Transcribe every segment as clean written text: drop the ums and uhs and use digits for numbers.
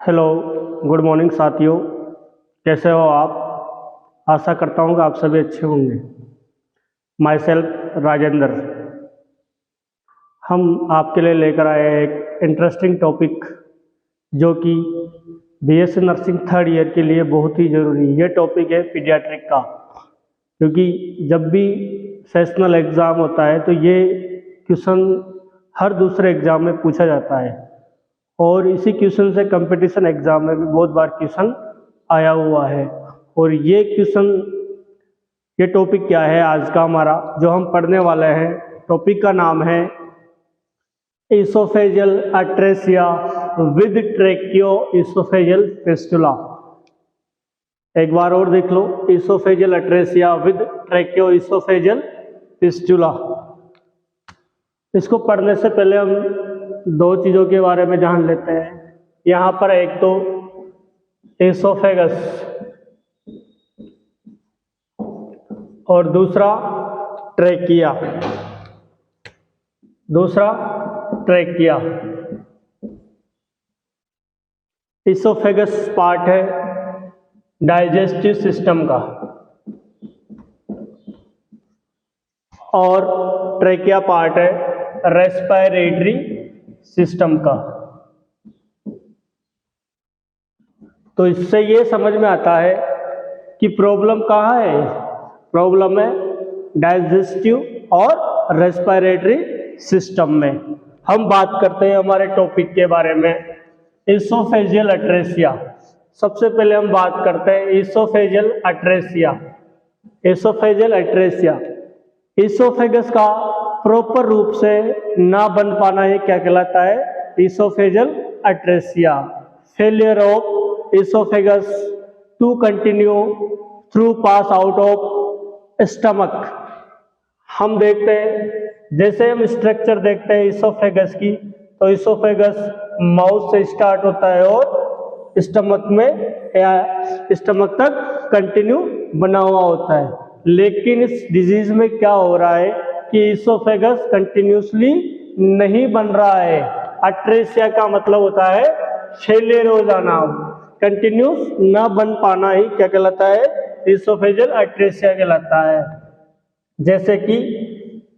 Hello, good morning साथियों। कैसे हो आप? आशा करता हूँ कि आप सभी अच्छे होंगे। My self Rajendra. हम आपके लिए लेकर आए हैं एक इंटरेस्टिंग टॉपिक जो कि बीएससी नर्सिंग थर्ड ईयर के लिए बहुत ही ज़रूरी है। ये टॉपिक है पीडियाट्रिक का, क्योंकि जब भी सेशनल एग्ज़ाम होता है तो ये क्वेश्चन हर दूसरे एग्ज़ाम में पूछा जाता है और इसी क्वेश्चन से कंपटीशन एग्ज़ाम में भी बहुत बार क्वेश्चन आया हुआ है। और ये क्वेश्चन, ये टॉपिक क्या है आज का हमारा जो हम पढ़ने वाले हैं, टॉपिक का नाम है oesophageal atresia with tracheo oesophageal fistula. एक बार और देख लो, oesophageal atresia with tracheo oesophageal fistula. इसको पढ़ने से पहले हम दो चीज़ों के बारे में जान लेते हैं। यहाँ पर एक तो एसोफेगस और दूसरा ट्रैकिया। एसोफेगस पार्ट है डाइजेस्टिव सिस्टम का और ट्रैकिया पार्ट है रेस्पिरेटरी सिस्टम का। तो इससे ये समझ में आता है कि प्रॉब्लम कहाँ है। प्रॉब्लम है डाइजेस्टिव और रेस्पिरेटरी सिस्टम में। हम बात करते हैं हमारे टॉपिक के बारे में, इसोफेजियल अट्रेसिया। सबसे पहले हम बात करते हैं इसोफेजियल अट्रेसिया। इसोफेगस का प्रॉपर रूप से ना बन पाना ये क्या कहलाता है? Oesophageal atresia. Failure of oesophagus to continue through pass out of stomach. हम देखते हैं, जैसे हम स्ट्रक्चर देखते हैं इसोफेगस की, तो इसोफेगस माउथ से स्टार्ट होता है और स्टमक में या स्टमक तक कंटिन्यू बना हुआ होता है। लेकिन इस डिजीज में क्या हो रहा है कि इसोफेगस कंटिन्यूसली नहीं बन रहा है। अट्रेसिया का मतलब होता है फेलियर हो जाना, कंटिन्यूस ना बन पाना ही क्या कहलाता है? इसोफेजियल अट्रेसिया कहलाता है। जैसे कि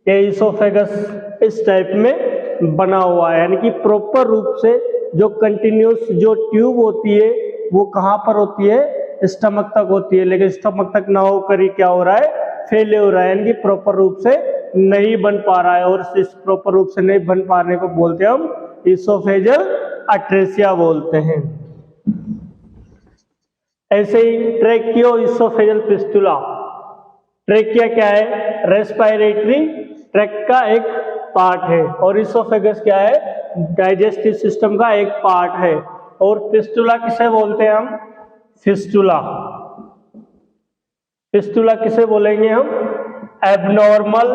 ये इसोफेगस इस टाइप में बना हुआ है, यानी कि प्रॉपर रूप से जो कंटिन्यूस जो ट्यूब होती है वो कहाँ पर होती है? स्टमक तक होती है, लेकिन स्टमक तक ना होकर ही क्या हो रहा है? फेल हो रहा है, यानी कि प्रॉपर रूप से नहीं बन पा रहा है। और इस प्रॉपर रूप से नहीं बन पाने को बोलते हैं हम इसोफेजियल अट्रेसिया बोलते हैं। ऐसे ही ट्रैकियो इसोफेजियल फिस्टुला। ट्रैकिया क्या है? रेस्पिरेटरी ट्रैक का एक पार्ट है और इसोफेगस क्या है? डाइजेस्टिव सिस्टम का एक पार्ट है। और फिस्टुला किसे बोलते हैं हम? फिस्टुला किसे बोलेंगे हम? Abnormal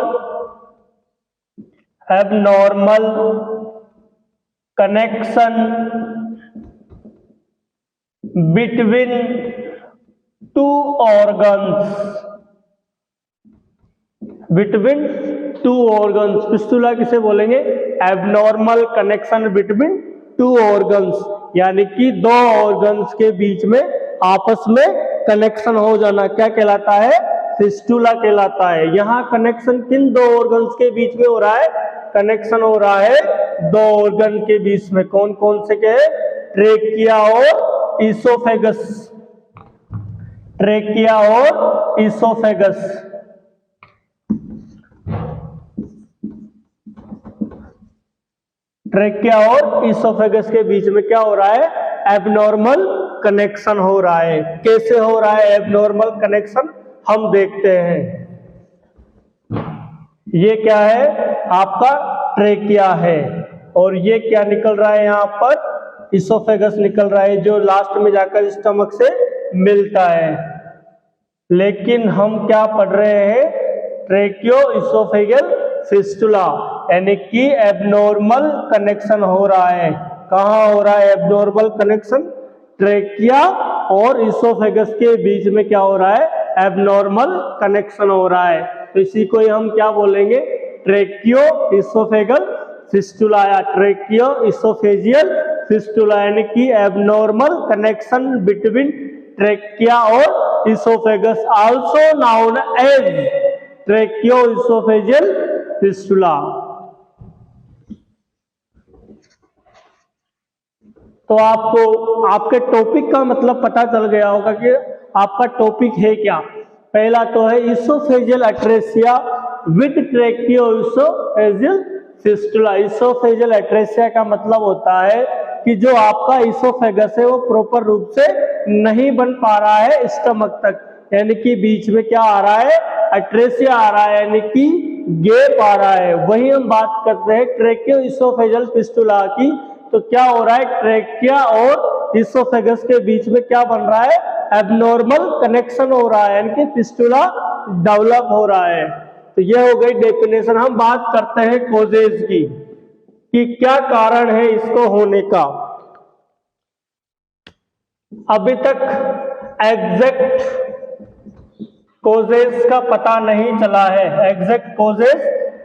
connection between two organs. Fistula किसे बोलेंगे? Abnormal connection between two organs, यानी कि दो ऑर्गन्स के बीच में आपस में कनेक्शन हो जाना क्या कहलाता है? फिस्टुला कहलाता है। यहाँ कनेक्शन किन दो ऑर्गन्स के बीच में हो रहा है? कनेक्शन हो रहा है दो ऑर्गन के बीच में। कौन कौन से के? ट्रेकिया और इसोफेगस। ट्रेकिया और इसोफेगस। ट्रेकिया और इसोफेगस के बीच में क्या हो रहा है? एबनॉर्मल कनेक्शन हो रहा है। कैसे हो रहा है एबनॉर्मल कनेक्शन? हम देखते हैं। ये क्या है? आपका ट्रेकिया है और ये क्या निकल रहा है? यहाँ पर इसोफेगस निकल रहा है जो लास्ट में जाकर स्टमक से मिलता है। लेकिन हम क्या पढ़ रहे हैं? ट्रेकियो इसोफेजियल फिस्टुला, यानी कि एबनॉर्मल कनेक्शन हो रहा है। कहाँ हो रहा है एबनॉर्मल कनेक्शन? ट्रेकिया और इसोफेगस के बीच में क्या हो रहा है? एबनॉर्मल कनेक्शन हो रहा है। तो इसी को हम क्या बोलेंगे? ट्रेकियो इसोफेगल फिस्टुला या ट्रेकियो इसोफेजियल फिस्टुला यानी कि एबनॉर्मल कनेक्शन बिटवीन ट्रेकिया और oesophagus, also known as tracheo oesophageal fistula. तो आपको आपके टॉपिक का मतलब पता चल गया होगा कि आपका टॉपिक है क्या। पहला तो है oesophageal atresia with ट्रेकियो-इसोफेजियल fistula. Oesophageal अट्रेसिया का मतलब होता है कि जो आपका इसोफेगस है वो प्रॉपर रूप से नहीं बन पा रहा है स्टमक तक, यानी कि बीच में क्या आ रहा है, अट्रेसिया आ रहा है, यानी कि गैप आ रहा है। वही हम बात करते हैं ट्रेकियो-इसोफेजियल फिस्टुला की। तो क्या हो रहा है, ट्रेकिया और इसोफेगस के बीच में क्या बन रहा है, एबनॉर्मल कनेक्शन हो रहा है, यानी कि फिस्टुला डेवलप हो रहा है। तो ये हो गई डेफिनेशन। हम बात करते हैं कॉजेज की कि क्या कारण है इसको होने का। अभी तक एग्जैक्ट कॉजेज का पता नहीं चला है, एग्जैक्ट कॉजेज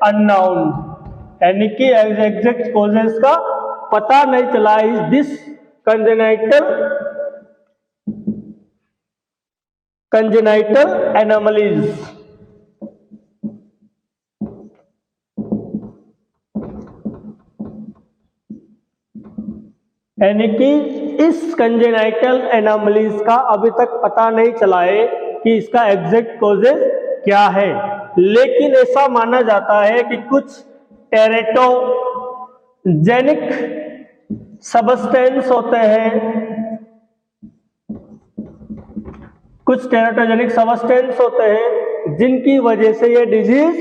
अननोन, यानी कि एग्जैक्ट कॉजेज का पता नहीं चला। इज दिस कंजेनाइटल एनोमलीज, यानी कि इस कंजेनाइटल एनोमलीज का अभी तक पता नहीं चला है कि इसका एग्जैक्ट कॉजेज क्या है। लेकिन ऐसा माना जाता है कि कुछ टेरेटोजेनिक सबस्टेंस होते हैं, कुछ टेरेटोजेनिक सबस्टेंस होते हैं जिनकी वजह से ये डिजीज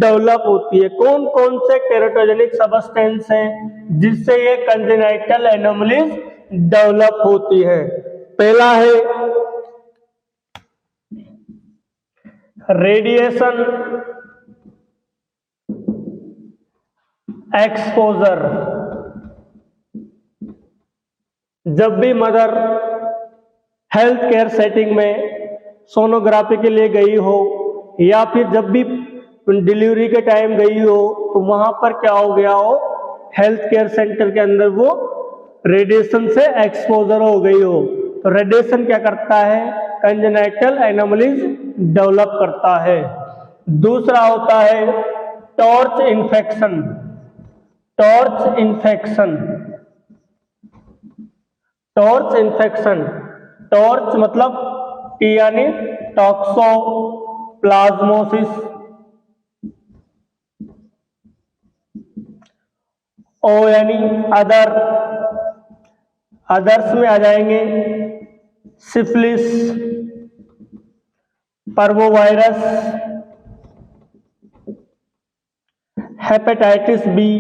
डेवलप होती है। कौन कौन से टेरेटोजेनिक सबस्टेंस हैं जिससे ये कंजेनाइटल एनोमलीज डेवलप होती है। पहला है रेडिएशन एक्सपोजर। जब भी मदर हेल्थ केयर सेटिंग में सोनोग्राफी के लिए गई हो या फिर जब भी डिलीवरी के टाइम गई हो तो वहां पर क्या हो गया हो, हेल्थ केयर सेंटर के अंदर वो रेडिएशन से एक्सपोजर हो गई हो। तो रेडिएशन क्या करता है, कंजेनाइटल एनोमलीज डेवलप करता है। दूसरा होता है torch infection. Torch infection, torch infection, torch मतलब टी यानी टॉक्सोप्लाज्मोसिस, ओ यानी अदर, अदर्स में आ जाएंगे सिफिलिस, पर्वोवायरस, हेपेटाइटिस बी,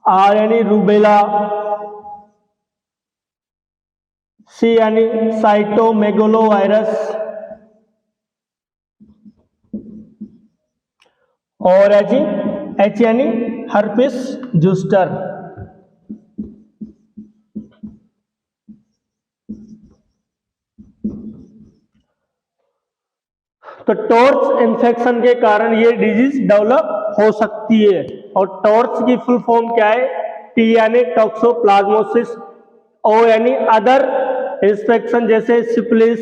आर यानी रूबेला, सी यानी साइटोमेगालोवायरस और एच यानी हर्पिस जूस्टर। तो टॉर्च इन्फेक्शन के कारण ये डिजीज डेवलप हो सकती है। और टॉर्च की फुल फॉर्म क्या है, टी यानी टॉक्सोप्लाज्मोसिस, ओ यानी अदर इंफेक्शन जैसे सिफिलिस,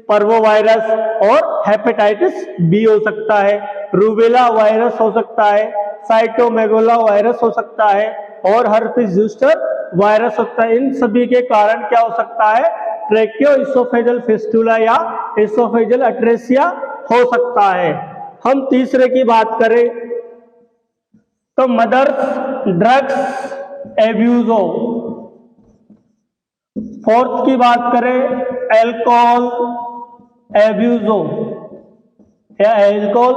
पर्वोवायरस और हेपेटाइटिस बी हो सकता है, रूबेला वायरस हो सकता है, साइटोमेगालो वायरस हो सकता है और हर्पिस जूस्टर वायरस होता है। इन सभी के कारण क्या हो सकता है, ट्रेकियो-इसोफेजियल फिस्टुला या इसोफेजियल अट्रेसिया हो सकता है। हम तीसरे की बात करें तो मदर्स ड्रग्स एब्यूज हो। फोर्थ की बात करें अल्कोहल एब्यूज हो या अल्कोहल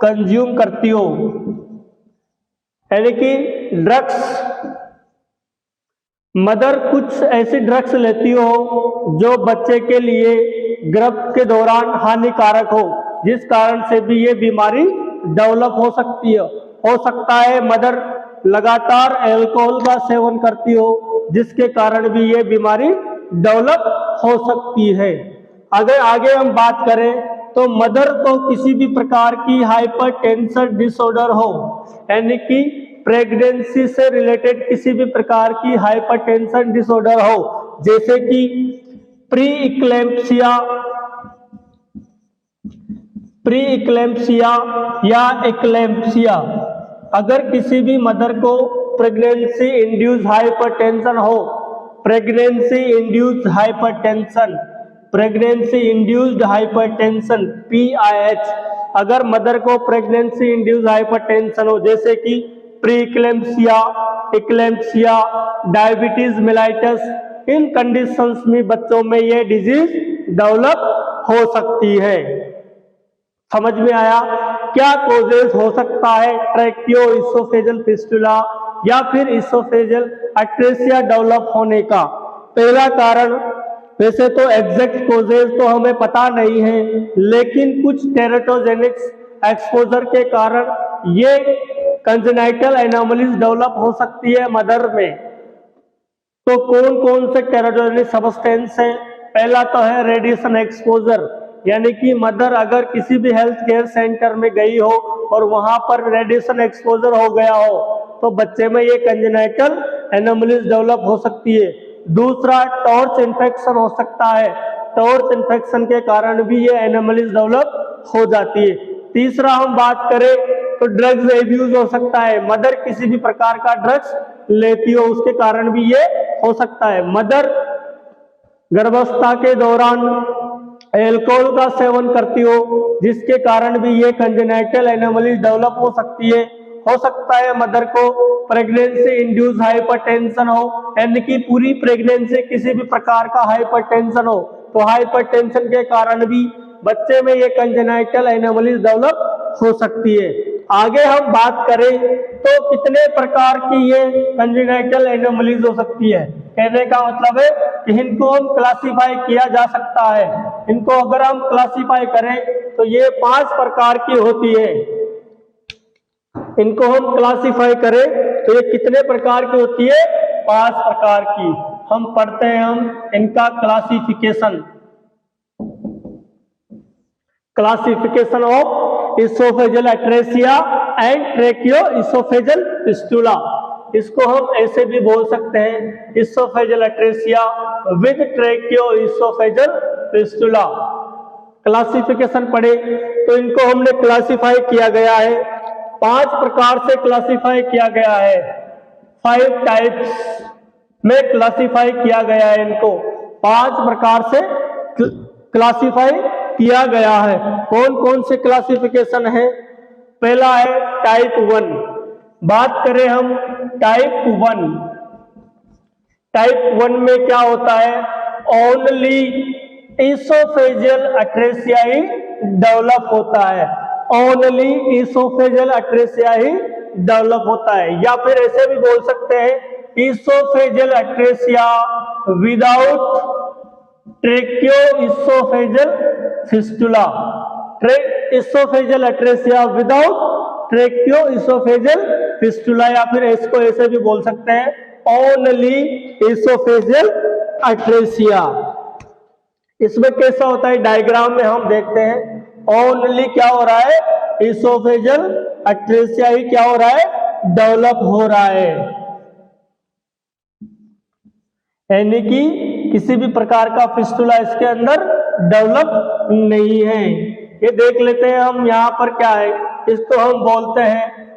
कंज्यूम करती हो, यानी कि ड्रग्स, मदर कुछ ऐसी ड्रग्स लेती हो जो बच्चे के लिए गर्भ के दौरान हानिकारक हो, जिस कारण से भी ये बीमारी डेवलप हो सकती है। हो सकता है मदर लगातार अल्कोहल का सेवन करती हो जिसके कारण भी ये बीमारी डेवलप हो सकती है। अगर आगे हम बात करें तो तो मदर को किसी भी प्रकार की हाइपरटेंशन डिसऑर्डर हो, यानी कि प्रेगनेंसी से रिलेटेड किसी भी प्रकार की हाइपरटेंशन डिसऑर्डर हो, जैसे कि प्री इक्लेम्पसिया या एक्लेम्पसिया। अगर किसी भी मदर को प्रेगनेंसी इंड्यूस हाइपरटेंशन हो, प्रेगनेंसी इंड्यूस्ड हाइपरटेंशन PIH, अगर मदर को प्रेगनेंसी इंड्यूस्ड हाइपरटेंशन हो, जैसे कि प्री इक्लेम्पसिया, डायबिटीज मेलाइटस, इन कंडीशंस में बच्चों में ये डिजीज डेवलप हो सकती है। समझ में आया? क्या कोजेस हो सकता है ट्रैकियो इसोफेजल फिस्टुला या फिर इसोफेजल अट्रेसिया डेवलप होने का? पहला कारण, वैसे तो एग्जैक्ट कोजेस तो हमें पता नहीं है, लेकिन कुछ टेरेटोजेनिक्स एक्सपोजर के कारण ये कंजेनाइटल एनोमलीज डेवलप हो सकती है मदर में। तो कौन कौन से टेरेटोजेनिक सबस्टेंस हैं? पहला तो है रेडिएशन एक्सपोजर, यानी कि मदर अगर किसी भी हेल्थ केयर सेंटर में गई हो और वहां पर रेडिएशन एक्सपोजर हो गया हो तो बच्चे में ये कंजेनाइटल एनोमलीज डेवलप हो सकती है। दूसरा, टॉर्च इन्फेक्शन हो सकता है, टॉर्च इन्फेक्शन के कारण भी ये एनोमलीज डेवलप हो जाती है। तीसरा हम बात करें तो ड्रग्स एब्यूज हो सकता है, मदर किसी भी प्रकार का ड्रग्स लेती हो उसके कारण भी ये हो सकता है। मदर गर्भावस्था के दौरान एल्कोहल का सेवन करती हो जिसके कारण भी ये कंजेनाइटल एनोमलीज डेवलप हो सकती है। हो सकता है मदर को प्रेगनेंसी इंड्यूस हाइपरटेंशन हो, यानी कि पूरी प्रेगनेंसी किसी भी प्रकार का हाइपरटेंशन हो, तो हाइपरटेंशन के कारण भी बच्चे में ये कंजेनाइटल एनोमलीज डेवलप हो सकती है। आगे हम बात करें तो कितने प्रकार की ये कंजेनाइटल एनोमलीज हो सकती है। कहने का मतलब है कि इनको हम क्लासिफाई किया जा सकता है। इनको अगर हम क्लासिफाई करें तो ये 5 प्रकार की होती है। इनको हम क्लासिफाई करें तो ये कितने प्रकार की होती है? 5 प्रकार की। हम पढ़ते हैं हम इनका classification of oesophageal अट्रेसिया and ट्रैकियो oesophageal fistula. इसको हम ऐसे भी बोल सकते हैं, oesophageal अट्रेसिया with ट्रैकियो oesophageal fistula. Classification पढ़े तो इनको हमने क्लासिफाई किया गया है, 5 प्रकार से क्लासिफाई किया गया है। 5 टाइप्स में क्लासिफाई किया गया है, इनको 5 प्रकार से क्लासिफाई किया गया है। कौन कौन से क्लासिफिकेशन है? पहला है टाइप 1। बात करें हम टाइप 1, टाइप 1 में क्या होता है? ओनली इसोफेजियल अट्रेसिया ही डेवलप होता है, ओनली इसोफेजियल अट्रेसिया ही डेवलप होता है। या फिर ऐसे भी बोल सकते हैं oesophageal अट्रेसिया without ट्रैकियो oesophageal fistula, oesophageal अट्रेसिया without ट्रैकियो oesophageal fistula. या फिर इसको ऐसे भी बोल सकते हैं ओनली इसोफेजियल अट्रेसिया। इसमें कैसा होता है? डायग्राम में हम देखते हैं ओनली क्या हो रहा है? इसोफेजियल अट्रेसिया ही क्या हो रहा है? डेवलप हो रहा है, यानी कि किसी भी प्रकार का फिस्टुला इसके अंदर डेवलप नहीं है। ये देख लेते हैं हम, यहां पर क्या है? इसको हम बोलते हैं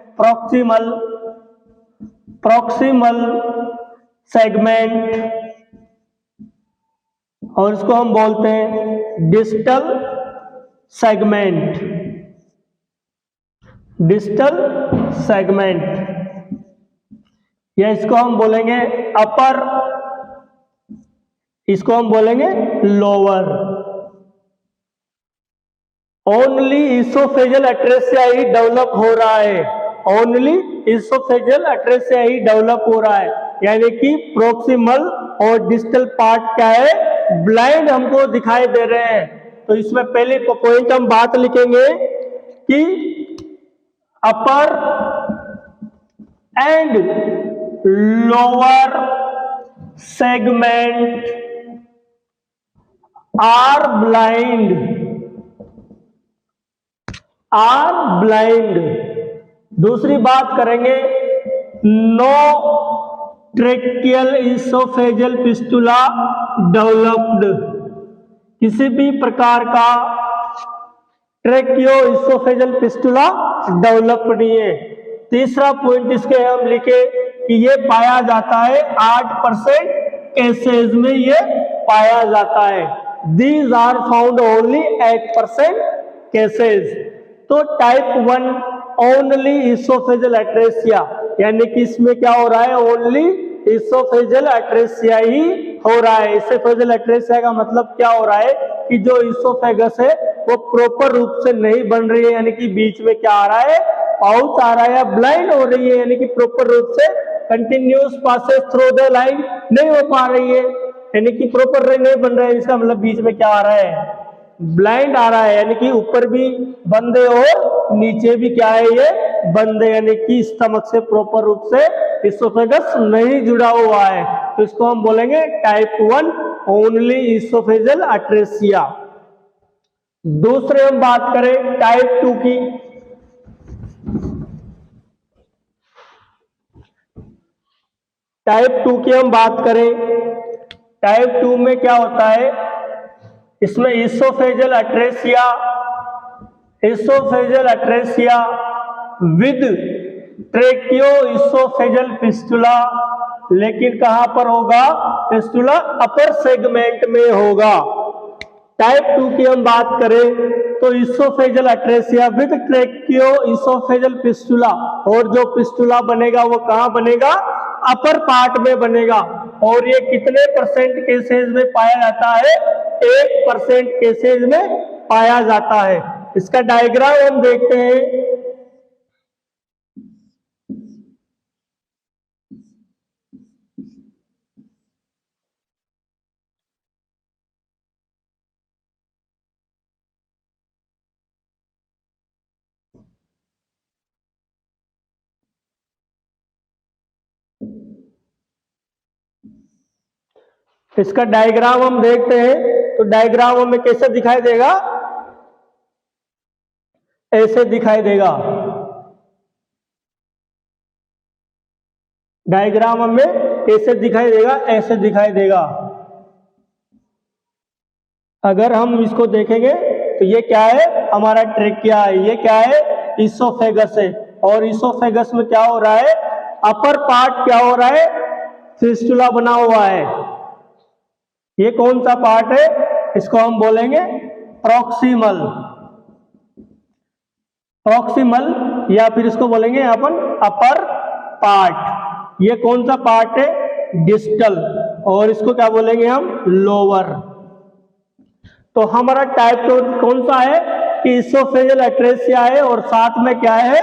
प्रॉक्सिमल सेगमेंट और इसको हम बोलते हैं डिस्टल सेगमेंट, या इसको हम बोलेंगे अपर, इसको हम बोलेंगे लोअर। ओनली इसोफेजियल अट्रेसिया ही डेवलप हो रहा है, ओनली इसोफेजियल अट्रेसिया ही डेवलप हो रहा है, यानी कि प्रोक्सिमल और डिस्टल पार्ट क्या है? ब्लाइंड हमको दिखाई दे रहे हैं। तो इसमें पहले पॉइंट हम बात लिखेंगे कि upper and lower segment are blind, are blind. दूसरी बात करेंगे, no tracheal oesophageal fistula developed, किसी भी प्रकार का ट्रेकियो इसोफेजल फिस्टुला डेवलप नहीं है। तीसरा पॉइंट इसके हम लिखे कि ये पाया जाता है 8% केसेस में ये पाया जाता है। These are found only 8% cases. तो टाइप 1 ओनली इसोफेजल एट्रेसिया, यानी कि इसमें क्या हो रहा है, ओनली इसोफेजल एट्रेसिया ही हो रहा है। इसोफेजल एट्रेसिया का मतलब क्या हो रहा है कि जो इसोफेगस है वो प्रॉपर रूप से नहीं बन रही है, यानी कि बीच में क्या आ रहा है, पाउच आ रहा है, या ब्लाइंड हो रही है, यानी कि प्रॉपर रूप से continuous passes through the line नहीं हो पा रही है, यानी कि प्रॉपर नहीं बन रहा है। इसका मतलब बीच में क्या आ रहा है, ब्लाइंड आ रहा है, यानी कि ऊपर भी बंद है और नीचे भी क्या है, ये बंद है, यानी कि स्टमक से प्रॉपर रूप से इसोफेगस नहीं जुड़ा हुआ है। तो इसको हम बोलेंगे टाइप 1 ओनली इसोफेजल एट्रेसिया। दूसरे हम बात करें टाइप 2 की। टाइप 2 की हम बात करें, टाइप 2 में क्या होता है, इसमें oesophageal atresia with ट्रेकियो oesophageal fistula, लेकिन कहां पर होगा, फिस्टुला अपर सेगमेंट में होगा। टाइप 2 की हम बात करें तो oesophageal atresia with ट्रेकियो oesophageal fistula, और जो फिस्टुला बनेगा वो कहां बनेगा, अपर पार्ट में बनेगा। और ये कितने परसेंट केसेस में पाया जाता है, 1% केसेस में पाया जाता है। इसका डायग्राम हम देखते हैं। इसका डायग्राम हम देखते हैं तो डायग्राम हमें कैसे दिखाई देगा, ऐसे दिखाई देगा। डायग्राम हमें कैसे दिखाई देगा, ऐसे दिखाई देगा। अगर हम इसको देखेंगे तो ये क्या है, हमारा ट्रेकिया है, ये क्या है, इसोफेगस है, और इसोफेगस में क्या हो रहा है, अपर पार्ट क्या हो रहा है, फिस्टुला बना हुआ है। ये कौन सा पार्ट है, इसको हम बोलेंगे प्रॉक्सिमल, या फिर इसको बोलेंगे अपन अपर पार्ट। ये कौन सा पार्ट है, डिस्टल, और इसको क्या बोलेंगे हम, लोअर। तो हमारा टाइप कौन सा है कि इसोफेजल एट्रेसिया है, और साथ में क्या है,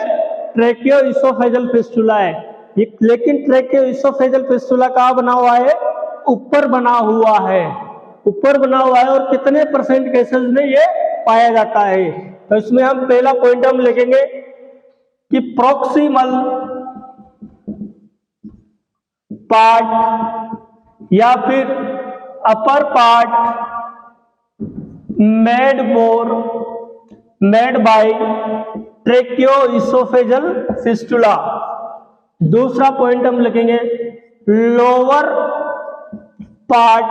ट्रेकियो इसोफेजल फिस्टुला है। लेकिन ट्रेकियो इसोफेजल फिस्टुला कहाँ बना हुआ है, ऊपर बना हुआ है, ऊपर बना हुआ है, और कितने परसेंट केसेस में ये पाया जाता है। तो इसमें हम पहला पॉइंट हम लिखेंगे कि प्रॉक्सिमल पार्ट या फिर upper part made by ट्रेकियो oesophageal fistula. दूसरा पॉइंट हम लिखेंगे लोअर पार्ट,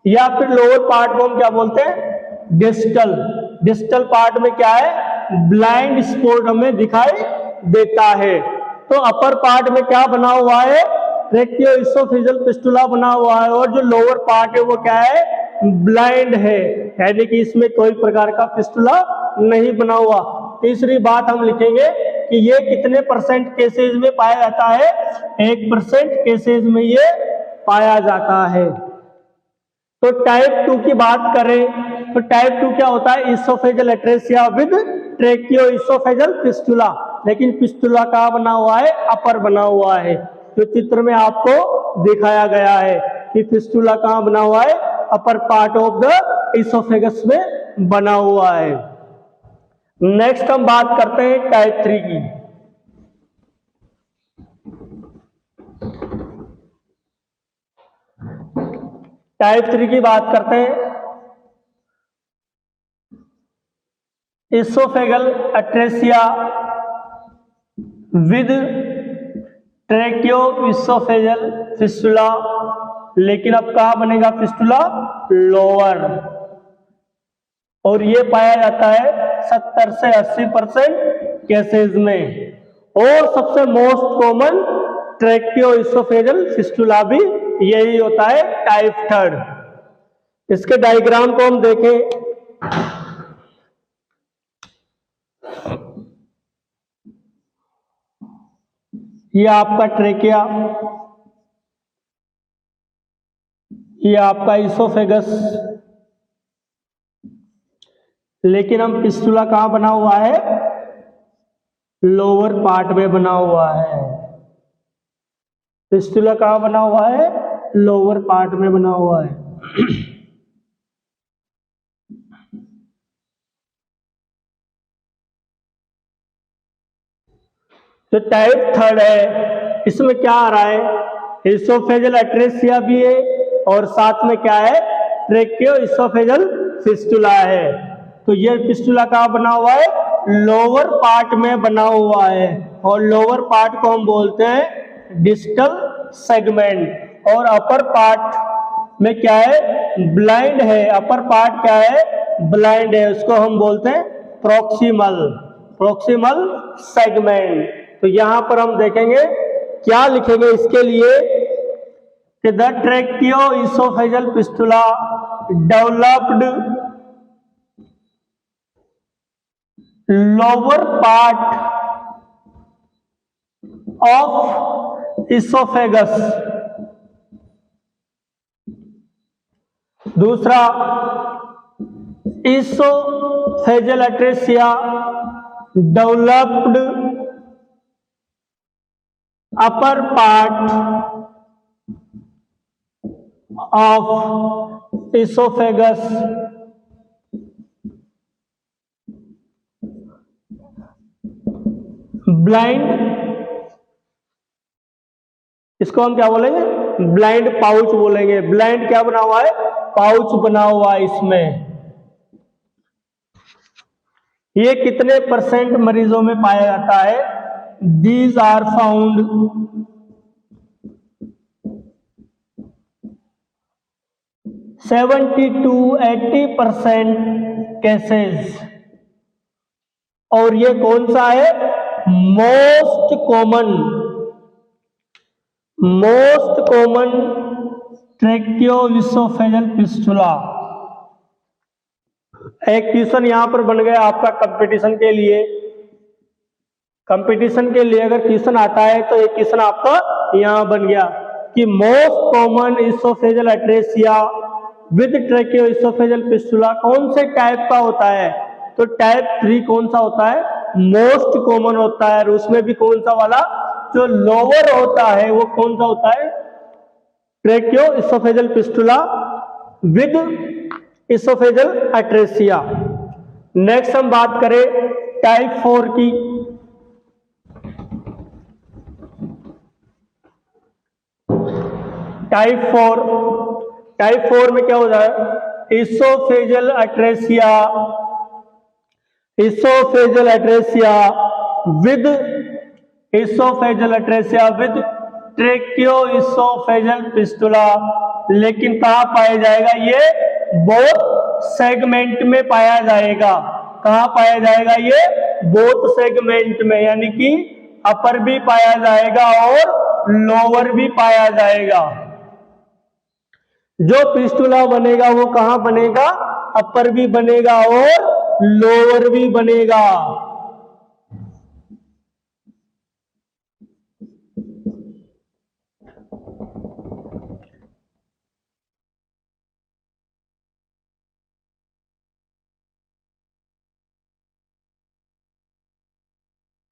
या फिर लोअर पार्ट को हम क्या बोलते हैं, डिस्टल पार्ट में क्या है, ब्लाइंड स्पॉट हमें दिखाई देता है। तो अपर पार्ट में क्या बना हुआ है, ट्रेकियो इसोफेजल फिस्टुला बना हुआ है, और जो लोअर पार्ट है वो क्या है, ब्लाइंड है, यानी कि इसमें कोई प्रकार का फिस्टुला नहीं बना हुआ। तीसरी बात हम लिखेंगे कि ये कितने परसेंट केसेस में पाया जाता है, 1% केसेस में ये पाया जाता है। तो टाइप 2 की बात करें तो टाइप 2 क्या होता है, oesophageal atresia with ट्रेकियो oesophageal fistula, लेकिन फिस्टुला कहाँ बना हुआ है, अपर बना हुआ है। तो चित्र में आपको दिखाया गया है कि फिस्टुला कहाँ बना हुआ है, अपर पार्ट ऑफ द इसोफेगस में बना हुआ है। नेक्स्ट हम बात करते हैं टाइप 3 की। टाइप 3 की बात करते हैं इसोफेगल अट्रेसिया विद ट्रैकियो इसोफेजल फिस्टुला, लेकिन अब कहाँ बनेगा फिस्टुला? लोअर। और ये पाया जाता है 70 से 80% केसेस में। और सबसे मोस्ट कॉमन ट्रैकियो इसोफेजल फिस्टुला भी यही होता है, टाइप 3। इसके डायग्राम को हम देखें, ये आपका ट्रेकिया, ये आपका इसोफेगस, लेकिन हम फिस्टुला कहाँ बना हुआ है? लोअर पार्ट में बना हुआ है। फिस्टुला कहाँ बना हुआ है? लोअर पार्ट में बना हुआ है। तो टाइप 3 है, इसमें क्या आ रहा है? इसोफेजल अट्रेसिया भी है और साथ में क्या है? ट्रेकियो इसोफेजल फिस्टुला है। तो ये फिस्टुला कहाँ बना हुआ है? लोअर पार्ट में बना हुआ है, और लोअर पार्ट को हम बोलते हैं डिस्टल सेगमेंट। और अपर पार्ट में क्या है? ब्लाइंड है। अपर पार्ट क्या है? ब्लाइंड है, उसको हम बोलते हैं प्रोक्सिमल सेगमेंट। तो यहां पर हम देखेंगे क्या लिखेंगे इसके लिए कि the tracheo oesophageal fistula developed lower part of oesophagus. दूसरा, oesophageal atresia developed upper part of oesophagus. Blind, इसको हम क्या बोलेंगे? ब्लाइंड पाउच बोलेंगे। ब्लाइंड क्या बना हुआ है? पाउच बना हुआ है इसमें। ये कितने % मरीजों में पाया जाता है? These are found 70 to 80% cases. और ये कौन सा है? Most common ट्रैकियो oesophageal fistula. एक क्वेश्चन यहां पर बन गया आपका कंपटीशन के लिए। अगर क्वेश्चन आता है तो एक क्वेश्चन आपका यहां बन गया कि most common oesophageal अट्रेसिया with ट्रैकियो oesophageal fistula कौन से टाइप का होता है? तो टाइप 3 कौन सा होता है? मोस्ट कॉमन होता है। और उसमें भी कौन सा वाला? जो लोअर होता है वो कौन सा होता है? ट्रैकियो oesophageal fistula with oesophageal अट्रेसिया। Next हम बात करें टाइप 4 की। टाइप 4 में क्या हो जाए? Oesophageal अट्रेसिया with ट्रैकियो oesophageal fistula. लेकिन कहाँ पाया जाएगा? ये बोथ सेगमेंट में पाया जाएगा। कहाँ पाया जाएगा? ये बोथ सेगमेंट में, यानी कि अपर भी पाया जाएगा और लोअर भी पाया जाएगा। जो फिस्टुला बनेगा वो कहाँ बनेगा? अपर भी बनेगा और लोअर भी बनेगा।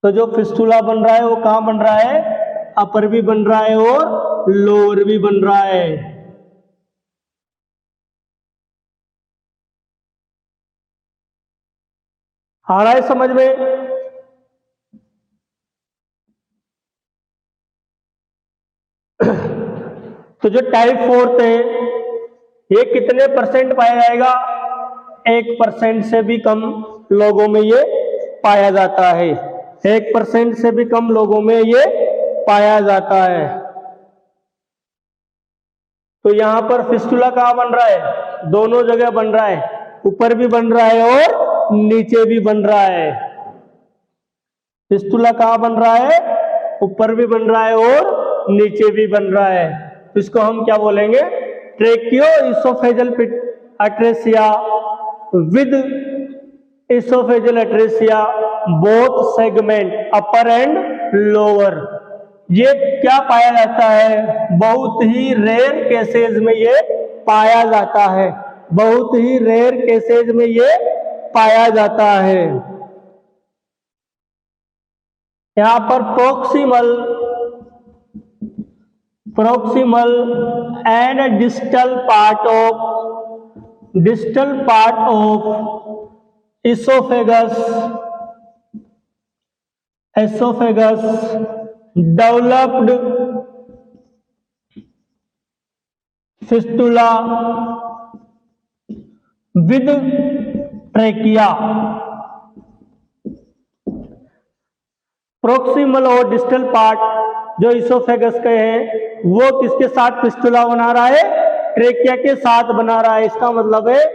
तो जो फिस्टुला बन रहा है वो कहाँ बन रहा है? अपर भी बन रहा है और लोअर भी बन रहा है। आ रहा है समझ में? तो जो टाइप 4 थे ये कितने % पाया जाएगा? 1% से भी कम लोगों में ये पाया जाता है, 1% से भी कम लोगों में ये पाया जाता है। तो यहां पर फिस्टुला कहाँ बन रहा है? दोनों जगह बन रहा है, ऊपर भी बन रहा है और नीचे भी बन रहा है। फिस्टुला कहाँ बन रहा है? ऊपर भी बन रहा है और नीचे भी बन रहा है। तो इसको हम क्या बोलेंगे? Tracheoesophageal atresia with oesophageal atresia both segment upper and lower. ये क्या पाया जाता है? बहुत ही रेयर केसेस में ये पाया जाता है, बहुत ही रेयर केसेस में ये पाया जाता है। यहां पर proximal and distal part of esophagus developed fistula with trachea। Proximal और डिस्टल पार्ट जो इसोफेगस के हैं वो किसके साथ फिस्टुला बना रहा है? ट्रेकिया के साथ बना रहा है। इसका मतलब है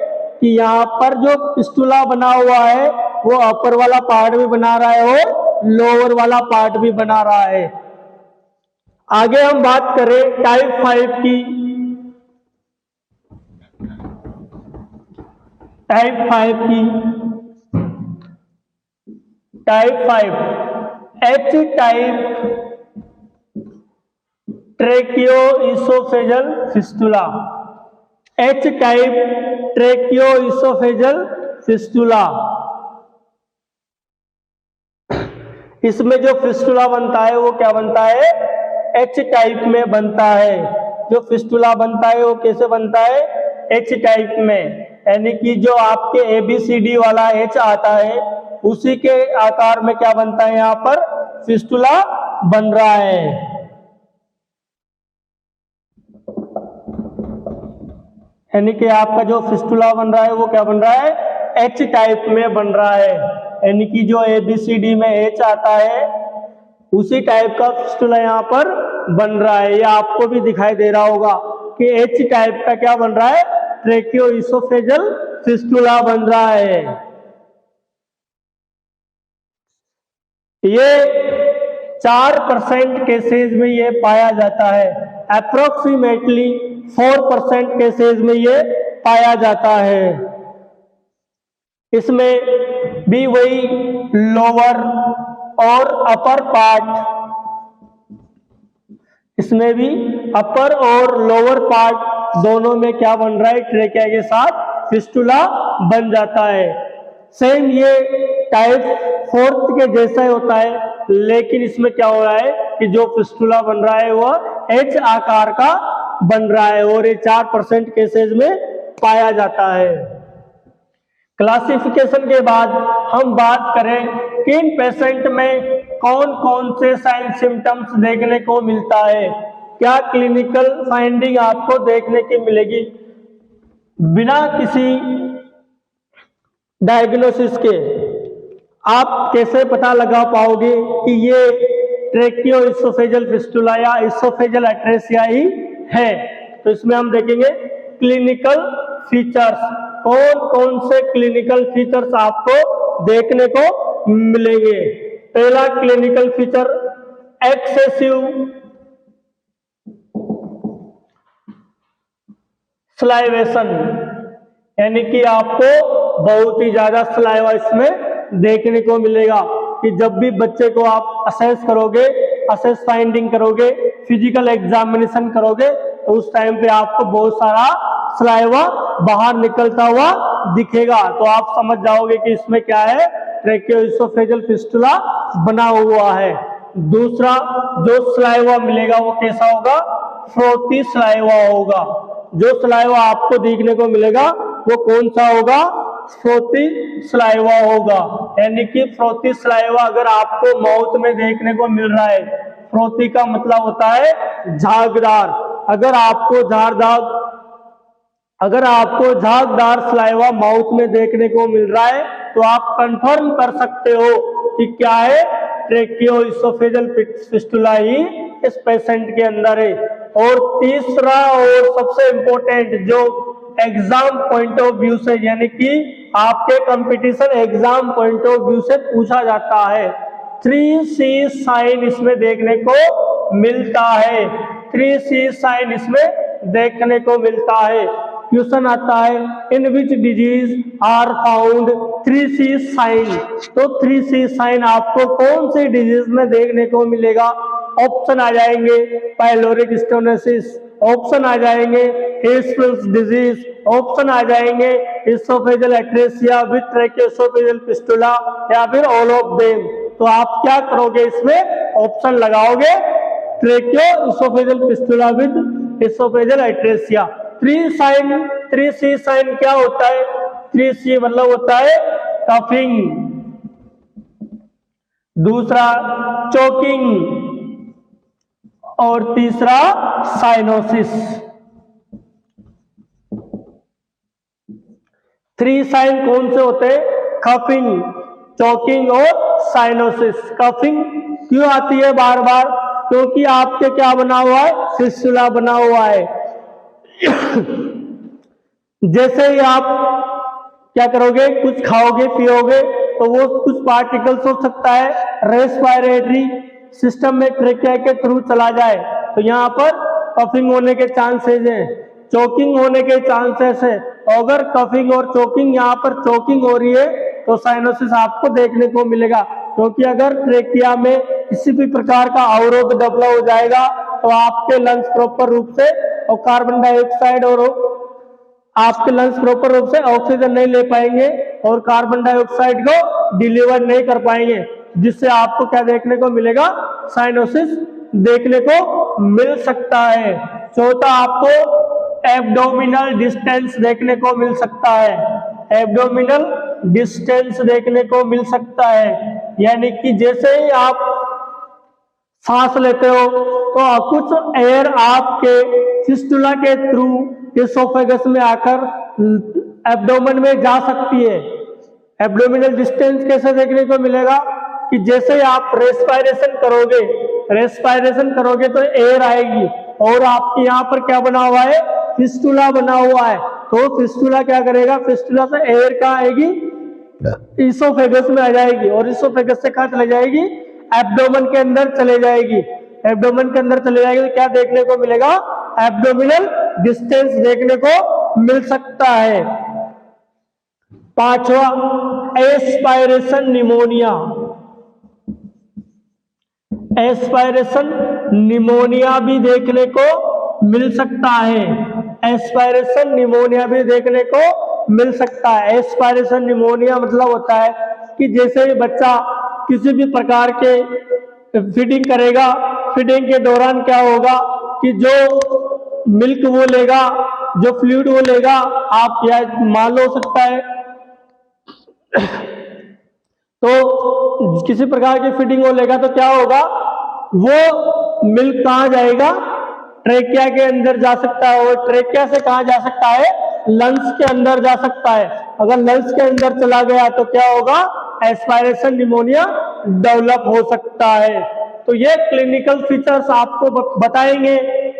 कि यहाँ पर जो फिस्टुला बना हुआ है वो अपर वाला पार्ट भी बना रहा है और लोअर वाला पार्ट भी बना रहा है। आगे हम बात करें टाइप 5 की। Type 5 H type tracheoesophageal fistula. H type tracheoesophageal fistula, इसमें जो फिस्टुला बनता है वो क्या बनता है? H टाइप में बनता है। जो फिस्टुला बनता है वो कैसे बनता है? H टाइप में, यानी कि जो आपके ABCD वाला H आता है उसी के आकार में क्या बनता है? यहाँ पर फिस्टुला बन रहा है। यानी कि आपका जो फिस्टुला बन रहा है वो क्या बन रहा है? H टाइप में बन रहा है। यानी कि जो ABCD में H आता है उसी टाइप का फिस्टुला यहाँ पर बन रहा है। ये आपको भी दिखाई दे रहा होगा कि H टाइप का क्या बन रहा है? ट्रेकियोइसोफेजल फिस्टुला बन रहा है। ये 4% केसेस में ये पाया जाता है, अप्रोक्सीमेटली 4% केसेस में ये पाया जाता है। इसमें भी वही लोअर और अपर पार्ट, इसमें भी अपर और लोअर पार्ट दोनों में क्या बन रहा है? ट्रेकिया के साथ फिस्टुला बन जाता है। सेम ये टाइप 4 के जैसा ही होता है, लेकिन इसमें क्या हो रहा है कि जो फिस्टुला बन रहा है वह H आकार का बन रहा है और ये 4% केसेस में पाया जाता है। क्लासिफिकेशन के बाद हम बात करें कि इन पेशेंट में कौन कौन से साइन सिम्टम्स देखने को मिलता है, क्या क्लिनिकल फाइंडिंग आपको देखने की मिलेगी। बिना किसी डायग्नोसिस के आप कैसे पता लगा पाओगे कि ये ट्रेकियोइसोफेजल फिस्टुला या इसोफेजल अट्रेसिया ही है? तो इसमें हम देखेंगे क्लिनिकल फीचर्स, कौन कौन से क्लिनिकल फीचर्स आपको देखने को मिलेंगे। पहला क्लिनिकल फीचर एक्सेसिव सलाइवेशन, यानी कि आपको बहुत ही ज्यादा सलाइवा इसमें देखने को मिलेगा कि जब भी बच्चे को आप असेस करोगे, असेस फाइंडिंग करोगे, फिजिकल एग्जामिनेशन करोगे तो उस टाइम पे आपको बहुत सारा सलाइवा बाहर निकलता हुआ दिखेगा। तो आप समझ जाओगे कि इसमें क्या है? ट्रेकियोइसोफेजल फिस्टुला बना हुआ है। दूसरा जो सलाइवा मिलेगा वो कैसा होगा? फ्रोथी सलाइवा होगा। जो सलाइवा आपको देखने को मिलेगा वो कौन सा होगा? फ्रोथी सलाइवा होगा। यानी कि फ्रोथी सलाइवा अगर आपको माउथ में देखने को मिल रहा है, फ्रोथी का मतलब होता है झागदार। अगर आपको झागदार सलाइवा माउथ में देखने को मिल रहा है तो आप कंफर्म कर सकते हो कि क्या है, ट्रेकियोइसोफेजल फिस्टुला ही इस पेशेंट के अंदर है। और तीसरा और सबसे इम्पोर्टेंट जो एग्जाम पॉइंट ऑफ व्यू से, यानी कि आपके competition exam point of view से पूछा जाता है, 3C साइन इसमें देखने को मिलता है। 3C साइन इसमें देखने को मिलता है। क्वेश्चन आता है, in which disease are found 3C sign. तो 3C साइन आपको कौन सी डिजीज में देखने को मिलेगा? ऑप्शन आ जाएंगे पाइलोरिक स्टोनोसिस, ऑप्शन आ जाएंगे हिस्टल्स डिजीज, ऑप्शन आ जाएंगे इसोफेजल एट्रेसिया विद ट्रैकियोइसोफेजल फिस्टुला, या फिर ऑल ऑफ देम। तो आप क्या करोगे, इसमें ऑप्शन लगाओगे tracheoesophageal fistula with oesophageal atresia. 3C sign क्या होता है? 3C मतलब होता है कफिंग, दूसरा चोकिंग, और तीसरा साइनोसिस। 3 साइन कौन से होते हैं? कफिंग, चोकिंग और साइनोसिस। कफिंग क्यों आती है बार बार? क्योंकि आपके क्या बना हुआ है? फिस्टुला बना हुआ है। जैसे ही आप क्या करोगे, कुछ खाओगे पियोगे, तो वो कुछ पार्टिकल्स हो सकता है रेस्पिरेटरी सिस्टम में ट्रेकिया के थ्रू चला जाए, तो यहाँ पर कफिंग होने के चांसेस हैं, चोकिंग होने के चांसेस है। अगर कफिंग और चोकिंग, यहाँ पर चोकिंग हो रही है तो साइनोसिस आपको देखने को मिलेगा। क्योंकि अगर ट्रेकिया में किसी भी प्रकार का अवरोध डेवलप हो जाएगा तो आपके लंग्स प्रॉपर रूप से और कार्बन डाइऑक्साइड और आपके लंग्स प्रॉपर रूप से ऑक्सीजन नहीं ले पाएंगे और कार्बन डाइऑक्साइड को डिलीवर नहीं कर पाएंगे, जिससे आपको क्या देखने को मिलेगा? साइनोसिस देखने को मिल सकता है। चौथा, आपको एब्डोमिनल डिस्टेंस देखने को मिल सकता है। एब्डोमिनल डिस्टेंस देखने को मिल सकता है, यानी कि जैसे ही आप सांस लेते हो तो कुछ एयर आपके फिस्टुला के थ्रू इसोफेगस में आकर एब्डोमेन में जा सकती है। एब्डोमिनल डिस्टेंस कैसे देखने को मिलेगा? कि जैसे ही आप रेस्पिरेशन करोगे तो एयर आएगी और आपके यहाँ पर क्या बना हुआ है? फिस्टुला बना हुआ है। तो फिस्टुला क्या करेगा? फिस्टुला से एयर कहाँ आएगी? इसोफेगस में आ जाएगी और इसोफेगस से कहाँ चले जाएगी? एब्डोमेन के अंदर चले जाएगी। एब्डोमेन के अंदर चले जाएगी तो क्या देखने को मिलेगा? एब्डोमिनल डिस्टेंस देखने को मिल सकता है। पांचवा, एस्पायरेशन निमोनिया। एस्पायरेशन निमोनिया भी देखने को मिल सकता है। एस्पायरेशन निमोनिया भी देखने को मिल सकता है। एस्पायरेशन निमोनिया मतलब होता है कि जैसे ही बच्चा किसी भी प्रकार के फीडिंग करेगा, फीडिंग के दौरान क्या होगा कि जो मिल्क वो लेगा, जो फ्लूइड वो लेगा, आप या मान लो सकता है तो किसी प्रकार की फीडिंग वो लेगा तो क्या होगा? वो मिल्क कहाँ जाएगा? ट्रेकिया के अंदर जा सकता है और ट्रेकिया से कहाँ जा सकता है? लंग्स के अंदर जा सकता है। अगर लंग्स के अंदर चला गया तो क्या होगा? एस्पायरेशन निमोनिया डेवलप हो सकता है। तो ये क्लिनिकल फीचर्स आपको बताएंगे,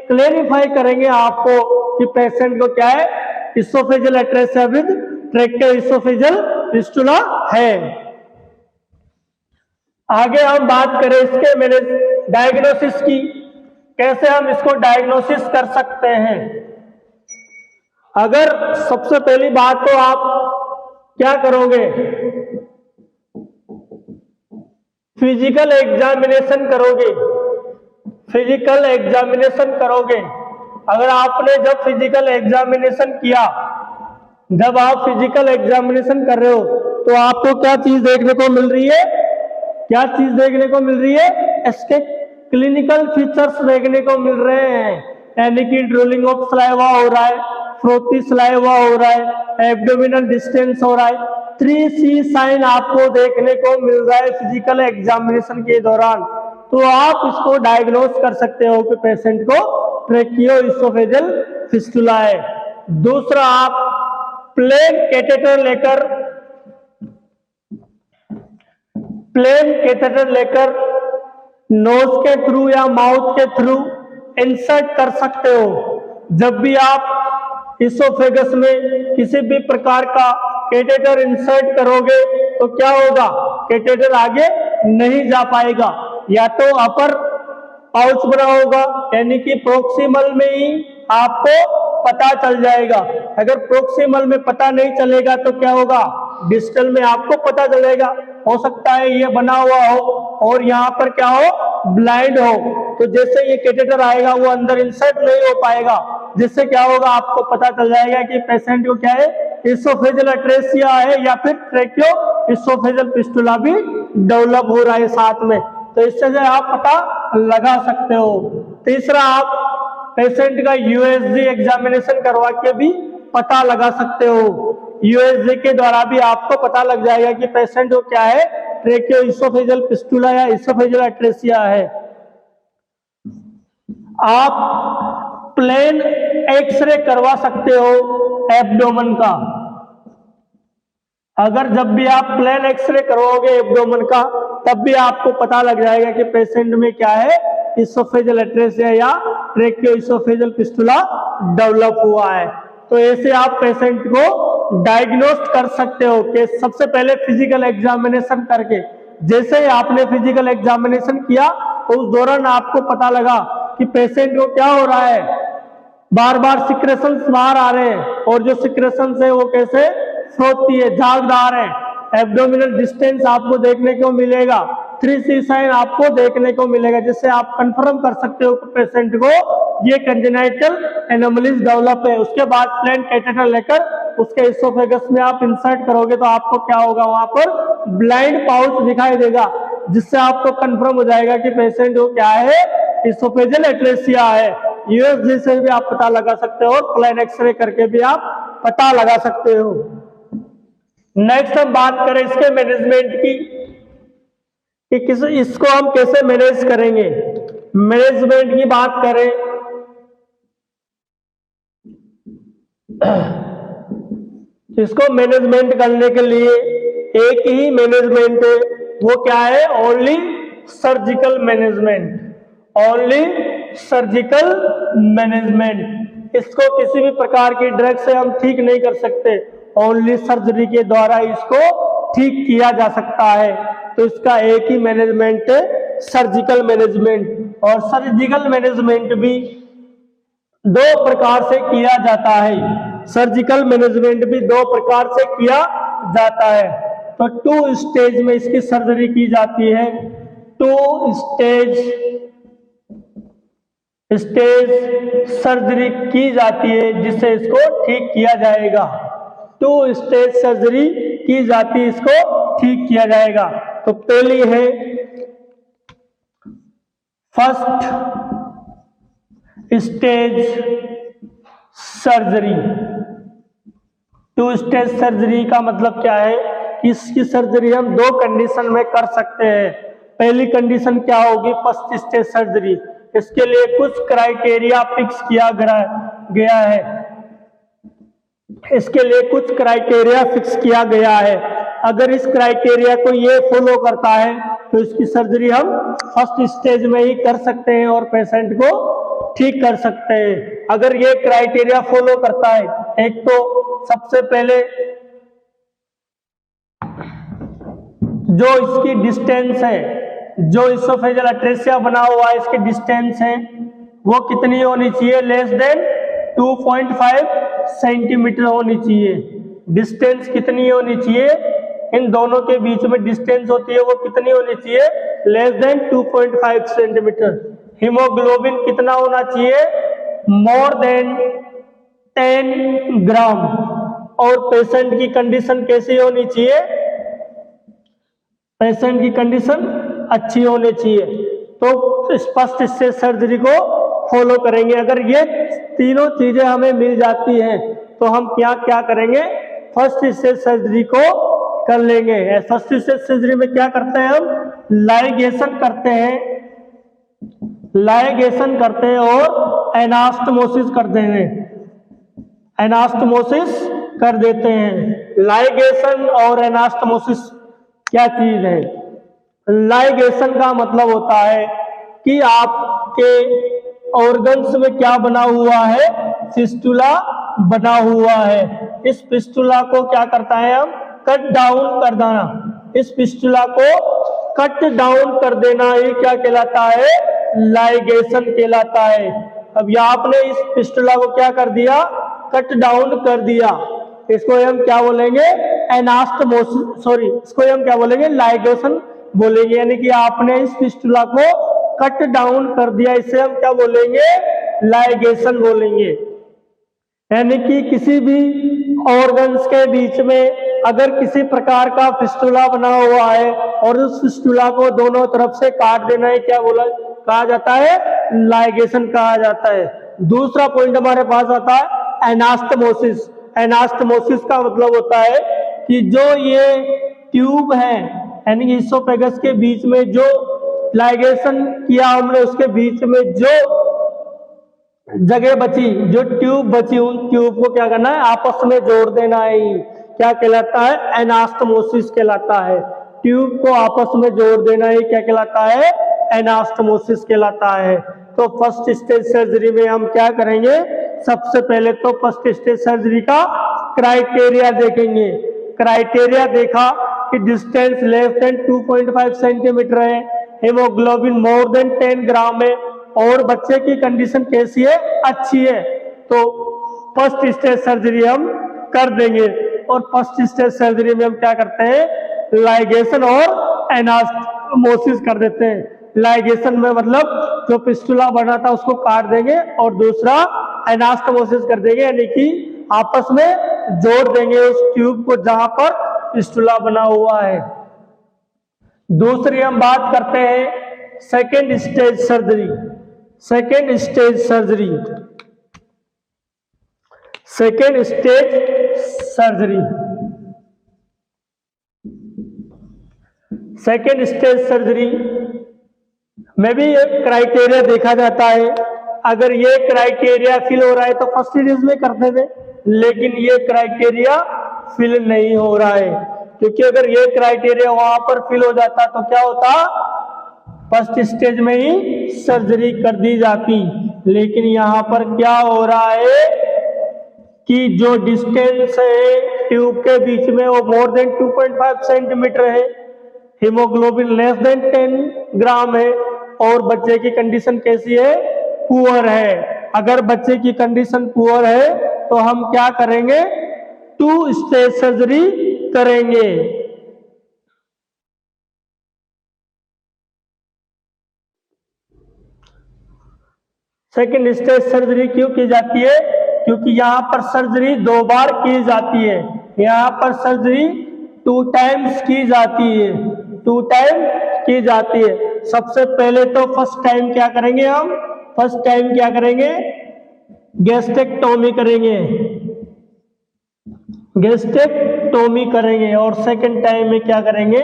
क्लेरिफाई करेंगे आपको कि पेशेंट को क्या है? इसोफेजियल एट्रेसिया विद ट्रैकियोइसोफेजियल फिस्टुला है। आगे हम बात करें इसके मैंने डायग्नोसिस की, कैसे हम इसको डायग्नोसिस कर सकते हैं। अगर सबसे पहली बात तो आप क्या करोगे? फिजिकल एग्जामिनेशन करोगे। फिजिकल एग्जामिनेशन करोगे। अगर आपने जब फिजिकल एग्जामिनेशन किया, जब आप फिजिकल एग्जामिनेशन कर रहे हो तो आपको क्या चीज देखने को मिल रही है? क्या चीज देखने को मिल रही है? इसके क्लिनिकल फीचर्स देखने को मिल रहे हैं, यानी कि ड्रोलिंग ऑफ सलाइवा हो रहा है, फ्रोथी सलाइवा हो रहा है, एब्डोमिनल डिस्टेंस हो रहा है। 3C साइन आपको देखने को मिल रहा है फिजिकल एग्जामिनेशन के दौरान, तो आप इसको डायग्नोस कर सकते हो कि पेशेंट को ट्रैकियोइसोफेजियल फिस्टुला है। दूसरा, आप प्लेन कैटेटर लेकर प्लेन कैथेटर लेकर नोज के थ्रू या माउथ के थ्रू इंसर्ट कर सकते हो। जब भी आप इसोफेगस में किसी भी प्रकार का कैथेटर इंसर्ट करोगे तो क्या होगा, कैथेटर आगे नहीं जा पाएगा, या तो अपर पाउच बना होगा यानी कि प्रोक्सिमल में ही आपको पता चल जाएगा। अगर प्रोक्सिमल में पता नहीं चलेगा तो क्या होगा, डिस्टल में आपको पता चलेगा। हो सकता है ये बना हुआ हो और यहाँ पर क्या हो, ब्लाइंड हो, तो जैसे ये कैथेटर आएगा वो अंदर इंसर्ट नहीं हो पाएगा, जिससे क्या होगा, आपको पता चल जाएगा कि पेशेंट को क्या है, इसोफेजियल अट्रेसिया है या फिर ट्रैकियो इसोफेजियल फिस्टुला भी डेवलप हो रहा है साथ में। तो इससे जो आप पता लगा सकते हो। तीसरा, आप पेशेंट का यूएसजी एग्जामिनेशन करवा के भी पता लगा सकते हो। यूएसजी के द्वारा भी आपको पता लग जाएगा कि पेशेंट को क्या है, ट्रैकियो इसोफेजियल फिस्टुला या इसोफेजियल अट्रेसिया है। आप प्लेन एक्सरे करवा सकते हो एब्डोमेन का। अगर जब भी आप प्लेन एक्सरे करवाओगे एब्डोमेन का, तब भी आपको पता लग जाएगा कि पेशेंट में क्या है, इसोफेजियल अट्रेसिया या ट्रैकियो इसोफेजियल फिस्टुला डेवलप हुआ है। तो ऐसे आप पेशेंट को डायग्नोस्ट कर सकते हो कि सबसे पहले फिजिकल एग्जामिनेशन करके। जैसे ही आपने फिजिकल एग्जामिनेशन किया तो उस दौरान आपको पता लगा कि पेशेंट को क्या हो रहा है, बार बार सिक्रेशंस बाहर आ रहे हैं, और जो सिक्रेशंस है वो कैसे फ्लोती है, झागदार है। एब्डोमिनल डिस्टेंस आपको देखने को मिलेगा, 3C साइन आपको देखने को मिलेगा, जिससे आप कंफर्म कर सकते हो कि पेशेंट को ये कंजेनाइटल एनोमलीज डेवलप है। उसके बाद प्लेन कैथेटर लेकर उसके इसोफेगस में आप इंसर्ट करोगे तो आपको क्या होगा, वहां पर ब्लाइंड पाउच दिखाई देगा, जिससे आपको कंफर्म हो जाएगा कि पेशेंट को क्या है, इसोफेजियल अट्रेसिया है। यूएसजी से भी आप पता लगा सकते हो और प्लेन एक्सरे करके भी आप पता लगा सकते हो। नेक्स्ट हम बात करें इसके मैनेजमेंट की कि इसको हम कैसे मैनेज करेंगे। मैनेजमेंट की बात करें इसको मैनेजमेंट करने के लिए एक ही मैनेजमेंट है, वो क्या है, only surgical management. Only surgical management. इसको किसी भी प्रकार की ड्रग से हम ठीक नहीं कर सकते, ओनली सर्जरी के द्वारा इसको ठीक किया जा सकता है। तो इसका एक ही मैनेजमेंट है, सर्जिकल मैनेजमेंट। और सर्जिकल मैनेजमेंट भी दो प्रकार से किया जाता है। सर्जिकल मैनेजमेंट भी दो प्रकार से किया जाता है। तो 2 स्टेज में इसकी सर्जरी की जाती है। 2 स्टेज सर्जरी की जाती है जिससे इसको ठीक किया जाएगा। 2 स्टेज सर्जरी की जाती है, इसको ठीक किया जाएगा। तो पहली है first stage surgery. 2 stage surgery का मतलब क्या है, इसकी सर्जरी हम 2 कंडीशन में कर सकते हैं। पहली कंडीशन क्या होगी, फर्स्ट स्टेज सर्जरी। इसके लिए कुछ क्राइटेरिया फिक्स किया गया है। इसके लिए कुछ क्राइटेरिया फिक्स किया गया है। अगर इस क्राइटेरिया को ये फॉलो करता है तो इसकी सर्जरी हम फर्स्ट स्टेज में ही कर सकते हैं और पेशेंट को ठीक कर सकते हैं। अगर ये क्राइटेरिया फॉलो करता है, एक तो सबसे पहले जो इसकी डिस्टेंस है, जो इसोफेजियल अट्रेसिया बना हुआ है, इसकी डिस्टेंस है वो कितनी होनी चाहिए, लेस देन 2.5 सेंटीमीटर होनी चाहिए। डिस्टेंस कितनी होनी चाहिए, इन दोनों के बीच में डिस्टेंस होती है वो कितनी होनी चाहिए, लेस देन 2.5 सेंटीमीटर। हीमोग्लोबिन कितना होना चाहिए, मोर देन 10 ग्राम। और पेशेंट की कंडीशन कैसी होनी चाहिए, पेशेंट की कंडीशन अच्छी होनी चाहिए। तो स्पष्ट इससे सर्जरी को फॉलो करेंगे। अगर ये तीनों चीजें हमें मिल जाती हैं तो हम क्या क्या करेंगे, फर्स्ट स्टेज सर्जरी को कर लेंगे। फर्स्ट स्टेज सर्जरी में क्या करते हैं, हम लाइगेशन करते हैं और एनास्टमोसिस कर देते हैं। लाइगेशन और एनास्टमोसिस क्या चीज है, लाइगेशन का मतलब होता है कि आपके ऑर्गन्स में क्या बना हुआ है, फिस्टुला बना हुआ है। इस फिस्टुला को क्या करता है, हम कट डाउन कर देना। इस फिस्टुला को कट डाउन कर देना ये क्या कहलाता है, लाइगेशन कहलाता है। अब यहाँ आपने इस फिस्टुला को क्या कर दिया, कट डाउन कर दिया। इसको हम क्या बोलेंगे, एनास्टमोसिस, सॉरी इसको हम क्या बोलेंगे, लाइगेशन बोलेंगे। यानी कि आपने इस फिस्टुला को कट डाउन कर दिया, इसे हम क्या बोलेंगे, लाइगेशन बोलेंगे। यानी कि किसी भी ऑर्गन्स के बीच में अगर किसी प्रकार का फिस्टुला बना हुआ है और उस फिस्टुला को दोनों तरफ से काट देना है, क्या बोला कहा जाता है, लाइगेशन कहा जाता है। दूसरा पॉइंट हमारे पास आता है एनास्टमोसिस। एनास्टमोसिस का मतलब होता है कि जो ये ट्यूब है यानी कि इसोफेगस के बीच में जो लाइगेशन किया हमने, उसके बीच में जो जगह बची, जो ट्यूब बची, उन ट्यूब को क्या करना है, आपस में जोड़ देना है। क्या कहलाता है, एनास्टमोसिस कहलाता है। ट्यूब को आपस में जोड़ देना ही क्या कहलाता है, एनास्टमोसिस कहलाता है। तो फर्स्ट स्टेज सर्जरी में हम क्या करेंगे, सबसे पहले तो फर्स्ट स्टेज सर्जरी का क्राइटेरिया देखेंगे। क्राइटेरिया देखा कि डिस्टेंस लेस देन 2.5 सेंटीमीटर है, हेमोग्लोबिन मोर देन 10 ग्राम है और बच्चे की कंडीशन कैसी है, अच्छी है, तो फर्स्ट स्टेज सर्जरी हम कर देंगे। और फर्स्ट स्टेज सर्जरी में हम क्या करते हैं, लाइगेशन और एनास्टमोसिस कर देते हैं। लाइगेशन में मतलब जो फिस्टुला बना था उसको काट देंगे और दूसरा एनास्टमोसिस कर देंगे, यानी कि आपस में जोड़ देंगे उस ट्यूब को जहां पर फिस्टुला बना हुआ है। दूसरी हम बात करते हैं second stage surgery. Second stage surgery, second stage surgery, second stage surgery में भी एक क्राइटेरिया देखा जाता है। अगर ये क्राइटेरिया फिल हो रहा है तो फर्स्ट स्टेज में करते थे, लेकिन ये क्राइटेरिया फिल नहीं हो रहा है, क्योंकि अगर ये क्राइटेरिया वहां पर फिल हो जाता तो क्या होता, फर्स्ट स्टेज में ही सर्जरी कर दी जाती। लेकिन यहाँ पर क्या हो रहा है कि जो डिस्टेंस है ट्यूब के बीच में वो मोर देन 2.5 सेंटीमीटर है, हीमोग्लोबिन लेस देन 10 ग्राम है और बच्चे की कंडीशन कैसी है, पुअर है। अगर बच्चे की कंडीशन पुअर है तो हम क्या करेंगे, 2 स्टेज सर्जरी करेंगे। सेकेंड स्टेज सर्जरी क्यों की जाती है, क्योंकि यहाँ पर सर्जरी 2 बार की जाती है। यहाँ पर सर्जरी 2 टाइम्स की जाती है, 2 टाइम की जाती है। सबसे पहले तो फर्स्ट टाइम क्या करेंगे हम, फर्स्ट टाइम क्या करेंगे, गैस्ट्रेक्टोमी करेंगे, गैस्ट्रेक्टोमी करेंगे। और सेकंड टाइम में क्या करेंगे,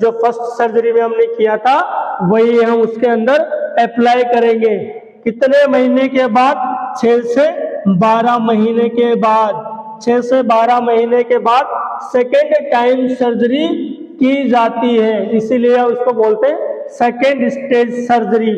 जो फर्स्ट सर्जरी में हमने किया था वही हम उसके अंदर अप्लाई करेंगे। कितने महीने के बाद, 6 से 12 महीने के बाद, 6 से 12 महीने के बाद सेकेंड टाइम सर्जरी की जाती है। इसीलिए उसको बोलते हैं second stage surgery.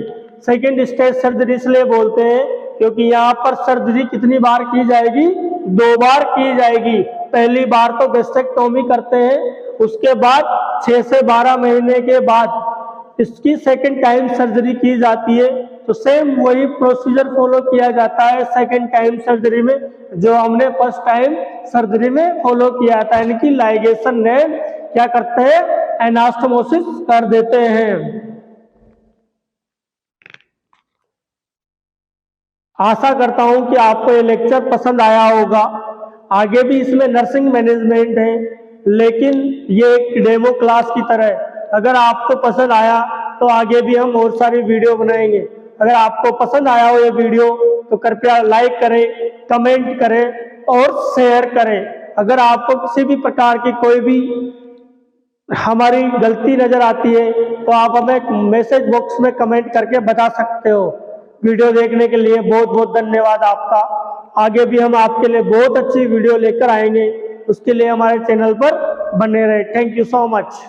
Second stage surgery इसलिए बोलते हैं क्योंकि यहाँ पर सर्जरी कितनी बार की जाएगी, 2 बार की जाएगी। पहली बार तो गैस्ट्रेक्टोमी करते हैं, उसके बाद 6 से 12 महीने के बाद इसकी सेकेंड टाइम सर्जरी की जाती है। तो सेम वही प्रोसीजर फॉलो किया जाता है सेकेंड टाइम सर्जरी में जो हमने फर्स्ट टाइम सर्जरी में फॉलो किया था, यानी कि लाइगेशन ने क्या करते हैं, एनास्टमोसिस कर देते हैं। आशा करता हूं कि आपको ये लेक्चर पसंद आया होगा। आगे भी इसमें नर्सिंग मैनेजमेंट है, लेकिन ये एक डेमो क्लास की तरह है। अगर आपको पसंद आया तो आगे भी हम और सारी वीडियो बनाएंगे। अगर आपको पसंद आया हो ये वीडियो तो कृपया लाइक करें, कमेंट करें और शेयर करें। अगर आपको किसी भी प्रकार की कोई भी हमारी गलती नजर आती है तो आप हमें मैसेज बॉक्स में कमेंट करके बता सकते हो। वीडियो देखने के लिए बहुत बहुत धन्यवाद आपका। आगे भी हम आपके लिए बहुत अच्छी वीडियो लेकर आएंगे, उसके लिए हमारे चैनल पर बने रहे। Thank you so much.